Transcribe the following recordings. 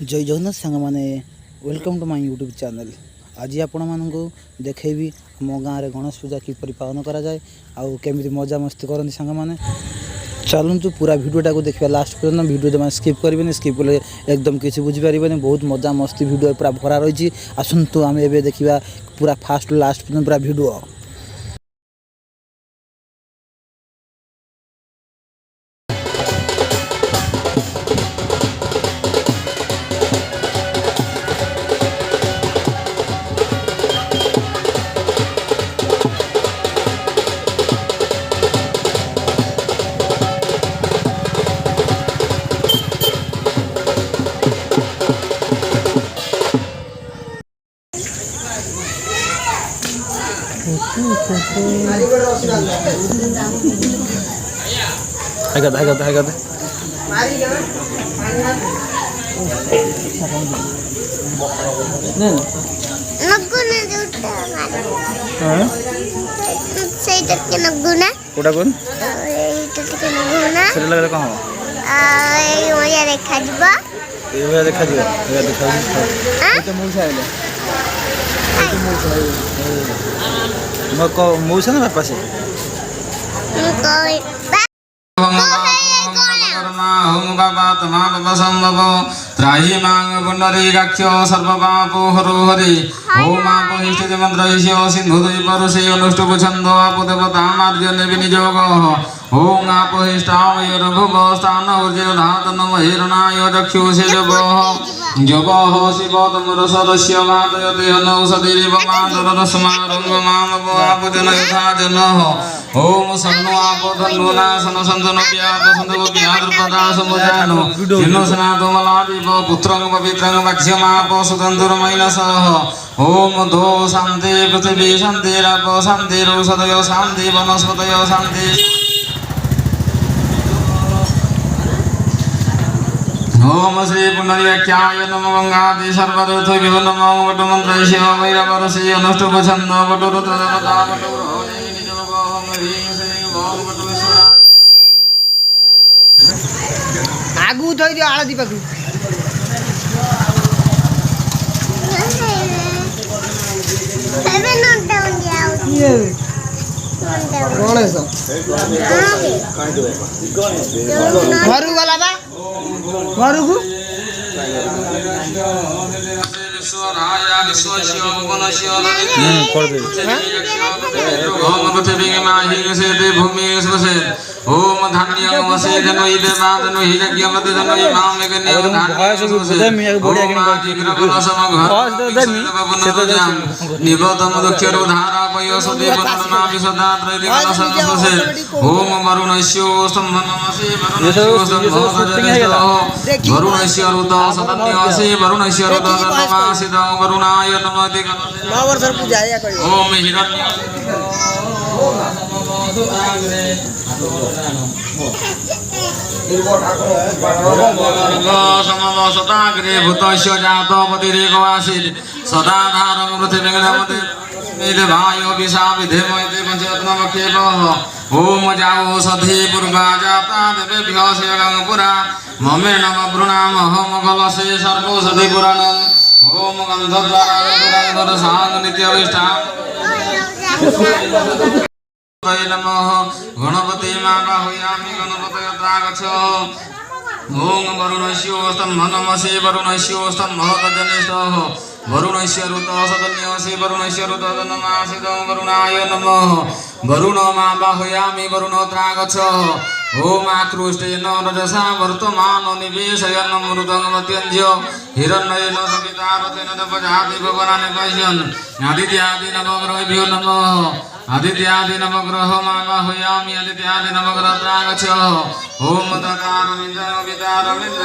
जय जगन्नाथ सांग मैंने welcome to my YouTube channel. आज आपण मानू देखी आम गाँव में गणेश पूजा किपर पालन करा जाए आउ केमी मजा मस्ती करती सांग मैंने चलतु पूरा भिडियोटा को देखा लास्ट पर्यटन भिडियो जो स्किप करेंगे स्किप कले एकदम किसी बुझीपारे बहुत मजा मस्ती भिडियो पूरा भरा रही आसतु आम ए देखा पूरा फास्ट लास्ट पर्यटन पूरा भिडियो। कोटा कोन से लगे कहां मजा देखा जीवा ये देखा दियो ये देखा ये तो मूसा आइले ये तो मूसा आइले मको मूसा ना पासे ओम बाबा तमा बाबा संभव त्राही मांग पुंडरी गाख्यो सर्व पापो हरो हरि ओम आप हिष्ठित मंत्र ईश्यो सिंधु दई परुषे अनुष्टुप छंदो आप देवता मार्जने विनियोग ओम आप हिष्ठामय रघुभ स्थान ऊर्जे धातन महिरणाय चक्षुषे जब शिव तमर सदस्य मातयते अनौषधिरिव मातर रस्मारंग माम आप जन यथा जन ओम सन्नो आप धन्नो नासन संतन व्याप संतो व्याद्रपदा समुजानो जिनो स्नातो मलादीप पुत्रं पवित्रं वक्ष्यमाप सुतंतुरमैनसः ओम दो शांति पृथ्वी शांतिराप शांतिरौषधयो शांति वनस्पतयो शांति ओम श्री पुंडरीकाय नमो गंगादि सर्वतीर्थभ्यो नमो वटुमन्त्रैश्य वैरवरस्य अनुष्टुप छन्द वटुरुद्रदेवता वटुरोहणे निजोगो ओम ह्रीं श्रीं ओम वटुविश्वराय आगु थई दियो आळदी पाखु गणेश घर गला बा घर को ओम धान्य वसे जनो इदे बादनो हिजज्ञ मत जनो इमाम मेगने धान्य निबतम दक्षरो धारा पयो सदे बनना विसदा त्रैदि मनसंससे ओम वरुणस्यो संभनमसे वरुणस्यो वरुणस्यो रुत सदन्यसे वरुणस्यो रुत नमासिद वरुणाय नमते बाबर सर पूजा या करियो ओम हिरण्य समवसताग्रे भूतस्य जातपतिरेको आसीत् सदाधारं पृथिवीगणपति मेधभायो विषाविधेमयते पञ्चरत्नमखेपः ओम जाओ सधि पूर्वा जाता देवेभ्यो सेवं पुरा ममेन वृणामहं कलशे सर्वौषधि पुराणम् ओम गन्धद्वारा साङ्ग नित्यविष्ठाम् नमः गणपति माबाहुयामि गणपतयत्रागच्छ ओम वरुणस्यो स्तम्भनमसि वरुणस्यो स्तम्भकजनिष्ठः वरुणस्य ऋतः सदन्यसि वरुणस्य ऋतः नमासिदं वरुणाय नमः वरुणो माबाहुयामि वरुणोत्रागच्छ ओम आकृष्टेन रजसा वर्तमानो निवेशयन् मृतं मत्यञ्ज्य हिरण्येन सविता रथेन तपजाति भवनानि पश्यन् आदित्यादि नवग्रहेभ्यो नमः आदित्यादि नवग्रह माबाहुयामि आदित्यादि नवग्रहत्रागच्छ ओम तकारमिन्द्र वितारमिन्द्र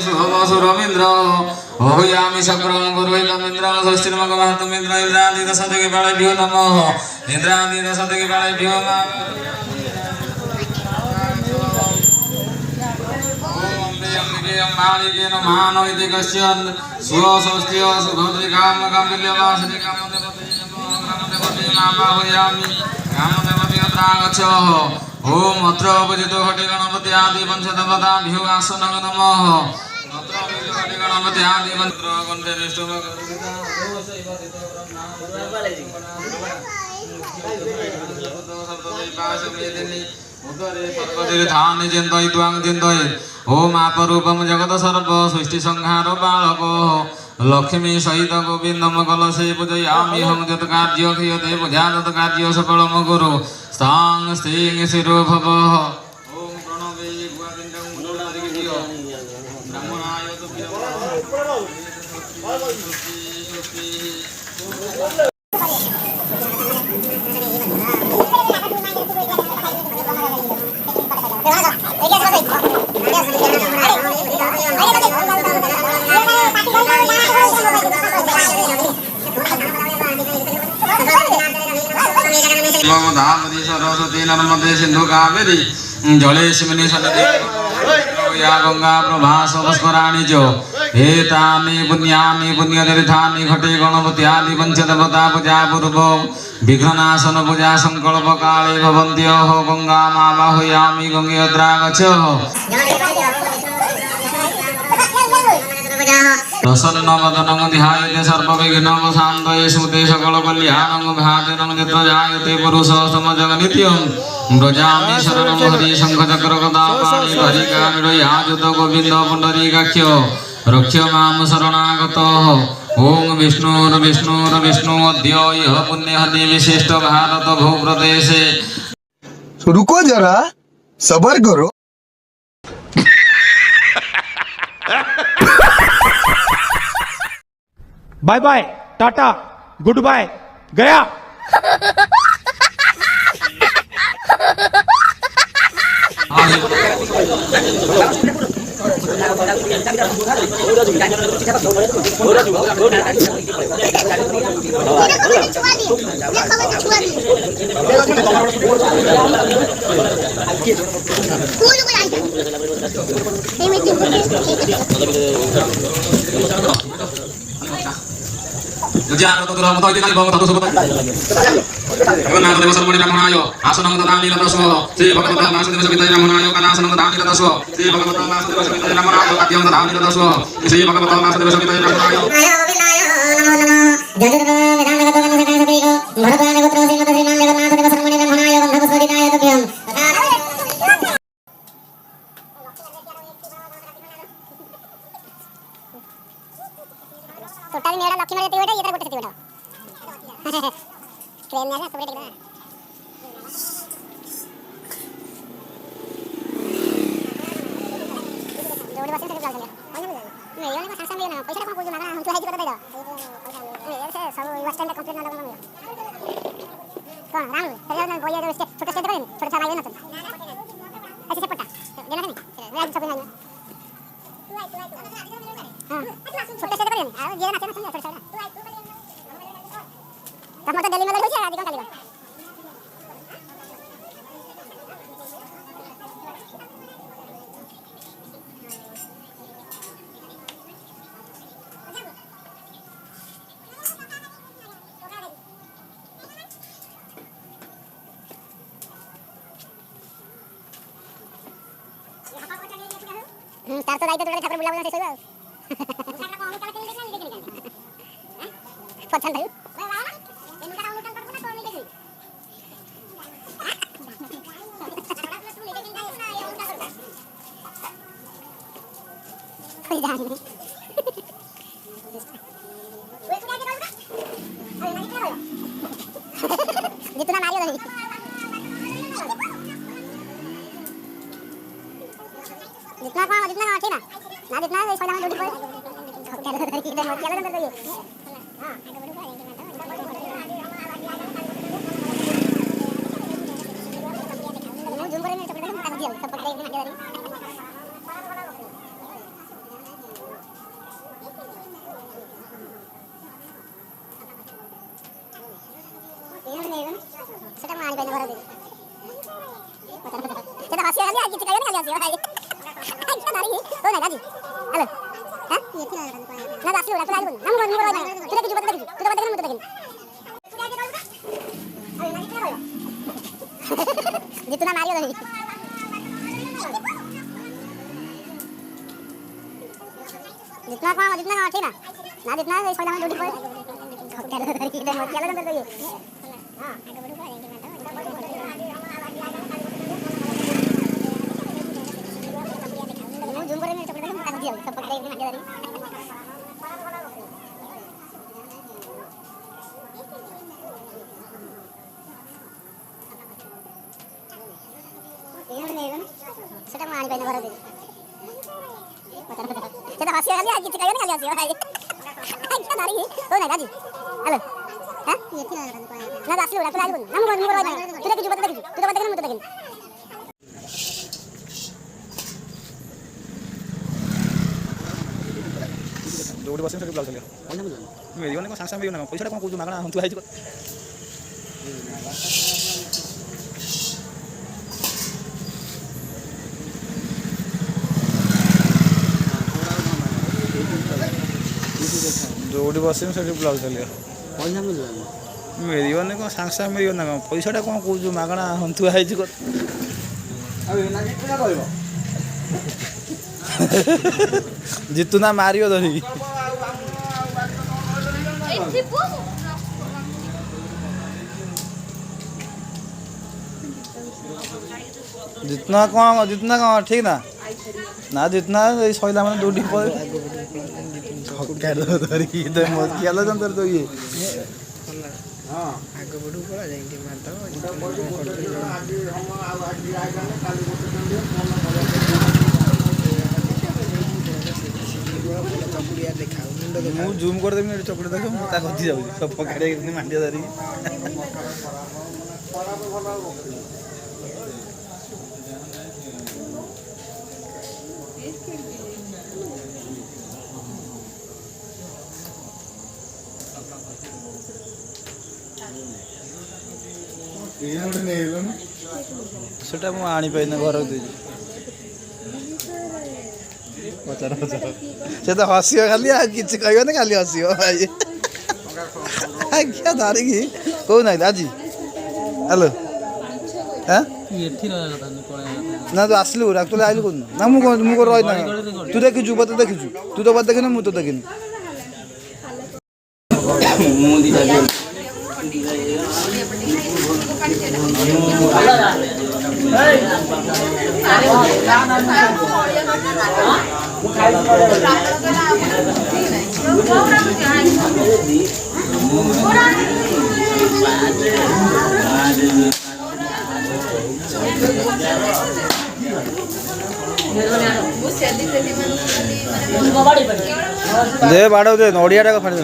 शुभवसुरमिन्द्र अहुयामि शक्रं गुरुहितमिन्द्र षष्ठिर्मगवाहतमिन्द्र इन्द्रादि दशदिग्बालेभ्यो नमः इन्द्रादि दशदिग्बालेभ्यो मालिकेन मानो इति कश्यन् स्वस्त्यो सुभद्रिकामकं विल्यवासनिकामदेवते ग्रामदेवते माबाहुयामि ग्रामदेवते अत्रागच्छ ओम अत्र उपजितो घटे गणपति आदि पंचदेवताभ्यो आसनं नमः अत्र गणपति आदि मंत्र वंदे विष्णु सर्वतीर्थानि चिन्तयित्वां चिन्तयेत् ओम आपरूपम जगत सर्व सृष्टि संहार बालको लक्ष्मी सहित गोविंदम कलशे पूजयामि हम जत कार्य क्रियते पूजा तत् कार्य सफलम कुरु स्थां स्थिं शिरो भव ओम प्रणवे गुआदिन्दं गुणोदरिगियो ब्रह्मणाय तुभ्यं गोदावरी सरस्वती नर्मदे सिंधु कावेरी जलेस्मिन् सन्निधिं या गंगा प्रभास पुष्कराणि च एतानि पुण्यानि पुण्यतीर्थानि घटे गणपति आदि पंचदेवता पूजा पूर्व विघ्ननाशन पूजा संकल्प काले भवन्त्यः गंगा आवाहयामि गंगे अद्रागच्छ प्रसन्न वदनं ध्यायते सर्वविघ्नोपशान्तये सुते सकलकल्याणं भाजनं यत्र जायते पुरुषोत्तम जगन्नित्यं व्रजामि शरणं हरि शङ्खचक्रगदापाणि हरिकारुयाजुत गोविन्द पुण्डरीकाक्ष रक्ष मां शरणागतः ओं विष्णुर्विष्णुर्विष्णु अद्य यः पुण्यहनि विशिष्ट भारत भूप्रदेशे रुको जरा सबर करो। Bye bye tata goodbye गया। Jangan tuh dalam motor kita di bawah satu sebut. Karena ada masa mulai ramai ayo, asal nama tadi kita semua. Si bapak bapak masuk di kita ramai ayo, karena asal nama tadi kita semua. Si bapak bapak masuk di kita ramai ayo, kaki yang tadi kita semua. Si bapak bapak masuk di kita ramai ayo. Ayo binayo, namo. Jadi vedang kata kan saya seperti itu. Bharatana putra Srimati Sriman Jagannatha Deva Sarmani ramai ayo, gandha puspadinaya tubyam. Total मेरा लक्ष्मी मारे तीवटा ये तरह गोटे तीवटा crane में ना तो बेटे कितना जोड़ी बस से चल चल मैं ये वाला सांसा में ना पैसा कौन पूछ ना हम तो है जी बता दे ये से सब वेस्टर्न का कंप्लीट ना लगा मैं कौन राम चलो ना कोई ये छोटा स्टेट पे छोटा सा लाइव ना तो ऐसे से पट्टा देना नहीं मैं सब नहीं हां छोटे से करें आ ये ना चलना छोटा छोटा तब मतलब दिल्ली में लग जाए आदि कौन करेगा तार तो दायित्व ठाकुर बुलावना से सोया पसंद है कोई जान नहीं जितना मारियो नहीं जितना कौन जितना ठीक ना जितना इस वाला में ड्यूटी पर इधर मत चला अंदर ये हां जूम करे में चपड़ा में दिया सब पकड़े एकदम आगे ये नहीं सेटा मारी पे घर दे सेटा हासिया आ गया किसी का नहीं आ गया भाई अच्छा नारी हो ना दादी हेलो हां ये क्या ना दासी हो रहा है हम तुझे कुछ बता दे तुझे बता दे जितना मारियो नहीं जितना कौन ठीक ना ना जितना इस पहले हम ड्यूटी पर इधर मत चला अंदर तो ये हां आगे बढ़ो पर मैं जूम करे मेरे चपड़े में काट दिया सब पकड़े में मार दिया ये नहीं सेटा मानी पाइना घर दे সেটা হাসি খালি আর কিছু খাইও না খালি হাসি ভাই এটা দাঁড়ি ও না দাদি হ্যালো হ্যাঁ না আসলে ওরা তো আসবে না আমি বলবো না তুই কিছু বলতে দেখি তুই তো বলতে না দেখি ଦୌଡ଼ି ବସିକି ସେଠି ବ୍ଲାଉଜ୍ ଚାଲିବ ମିଳିବନି କ'ଣ ସାଙ୍ଗେ ସାଙ୍ଗେ ମିଳିବ ନା ପଇସାଟା କ'ଣ କହୁଛୁ ମାଗଣା ତୁ ହେଇଛି ଦୌଡ଼ି ବସିକି ସେଠି ବ୍ଲାଉଜ୍ ଚାଲିବ ପଇସା ମିଳିବ ମିଳିବନି କ'ଣ ସାଙ୍ଗେ ସାଙ୍ଗେ ମିଳିବ ନା କ'ଣ ପଇସାଟା କ'ଣ କହୁଛୁ ମାଗଣା ହନ୍ତୁଆ ହେଇଛି ଜିତୁ ନା ମାରିବ ଧରିକି जितना कौन ठीक ना ना जितना सैला मैंने दौड़ी पर तो ये ଆଗ ବଢ଼ୁ ପଳା ଯାଇକି ମାରିଦେବ ଚକୁଡ଼ିଆ ଦେଖାଉ ମୁଣ୍ଡ ମୁଁ ଜୁମ୍ କରିଦେବି ଏଠି ଚକୁଡ଼ି ଦେଖ ମୁଁ ତା ଗତି ଯାଉଛି ସବୁ ପକାଡ଼ି ମାଣ୍ଡିଆ ଧରିକି ସେଟା ମୁଁ ଆଣିପାରିନି ଘରକୁ ଦେଇଛି ସେ ତ ହସିବ ଖାଲି ଆଉ କିଛି କହିବନି ଖାଲି ହସିବ ଆଜ୍ଞା ଧରିକି କହୁନାହିଁ ଆଜି ହ୍ୟାଲୋ ହଁ ନା ତୁ ଆସିଲୁ ରାକ୍ତୁଲେ ଆଇଲୁ କହୁନ ନା ମୁଁ ରହିନା ତୁ ଦେଖିଛୁ ମତେ ଦେଖିଛୁ ତୁ ତ ମତେ ଦେଖିନୁ ମୁଁ ତ ଦେଖିନି दे बाड़ो दे नोड़िया टा फाड़ी दे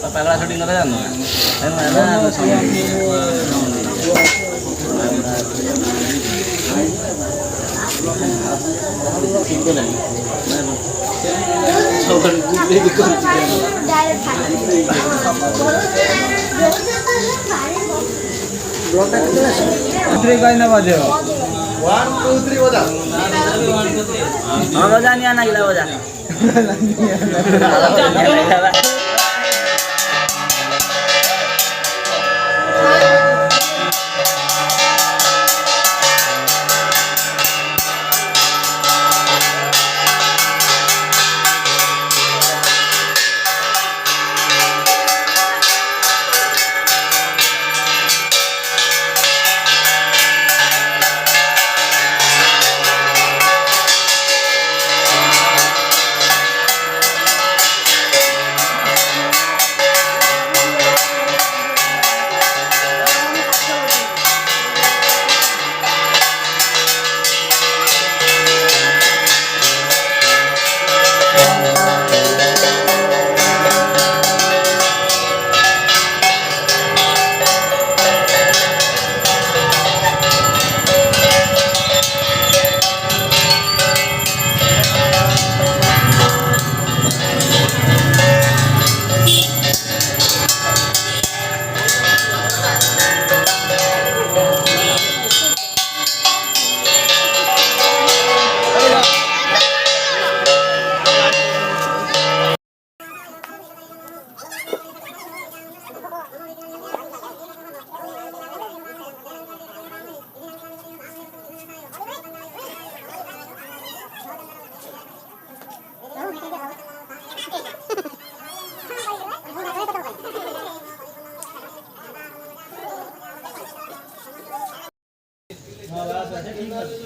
पगला शूटिंग करता जानो One, two, three, बजा. हाँ बजा नहीं आना गिला बजा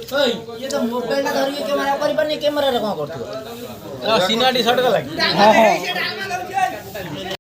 ଇଏ ତ ମୋବାଇଲଟା ଧରିକି କ୍ୟାମେରା କରିପାରୁନି କ୍ୟାମେରାରେ କ'ଣ କରୁଥିବ ସିନା ଟି ସର୍ଟ ଗଲା କି ହଁ ହଁ